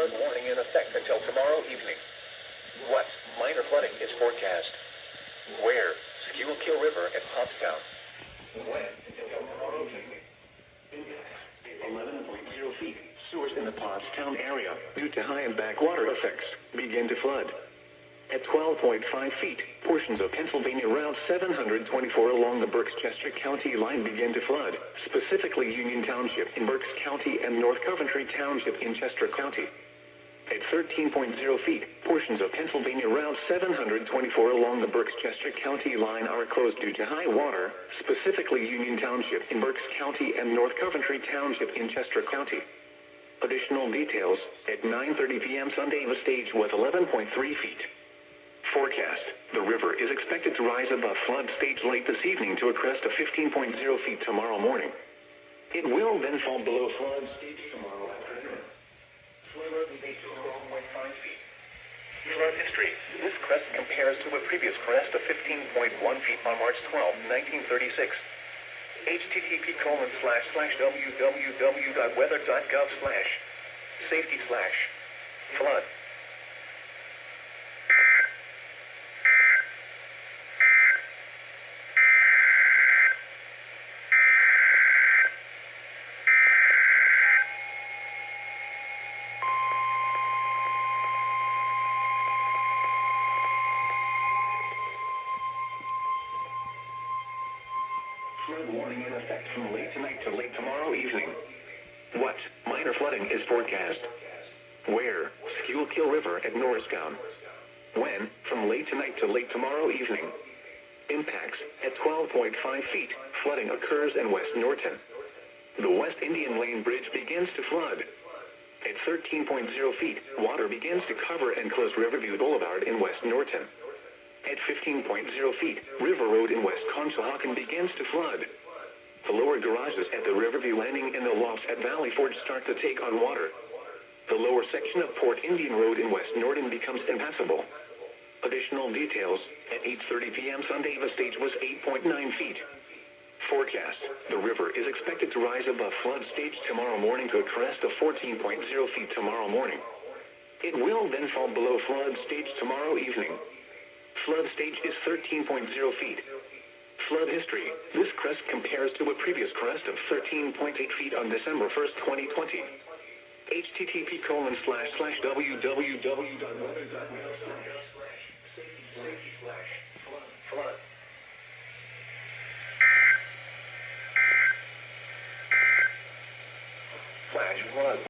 flood warning in effect until tomorrow evening. What minor flooding is forecast? Where? Schuylkill River at Pottstown. When? Until tomorrow evening. 11.0 feet. Sewers in the Pottstown area, due to high and backwater effects, begin to flood. At 12.5 feet, portions of Pennsylvania Route 724 along the Berks-Chester County line begin to flood, specifically Union Township in Berks County and North Coventry Township in Chester County. At 13.0 feet, portions of Pennsylvania Route 724 along the Berks-Chester County line are closed due to high water, specifically Union Township in Berks County and North Coventry Township in Chester County. Additional details, at 9:30 p.m. Sunday the stage was 11.3 feet. Forecast, the river is expected to rise above flood stage late this evening to a crest of 15.0 feet tomorrow morning. It will then fall below flood stage tomorrow afternoon. Flood will be 12.5 feet. Flood history. This crest compares to a previous crest of 15.1 feet on March 12, 1936. http://www.weather.gov/safety/flood. Flood warning in effect from late tonight to late tomorrow evening. What minor flooding is forecast? Where? Schuylkill River at Norristown. When? From late tonight to late tomorrow evening. Impacts, at 12.5 feet, flooding occurs in West Norton. The West Indian Lane Bridge begins to flood. At 13.0 feet, water begins to cover and close Riverview Boulevard in West Norton. At 15.0 feet, River Road in West Conshohocken begins to flood. The lower garages at the Riverview Landing and the lofts at Valley Forge start to take on water. The lower section of Port Indian Road in West Norton becomes impassable. Additional details, at 8:30 p.m. Sunday the stage was 8.9 feet. Forecast, the river is expected to rise above flood stage tomorrow morning to a crest of 14.0 feet tomorrow morning. It will then fall below flood stage tomorrow evening. Flood stage is 13.0 feet. Flood history. This crest compares to a previous crest of 13.8 feet on December 1st, 2020. http://www.weather.gov/safety/flood. Flash flood.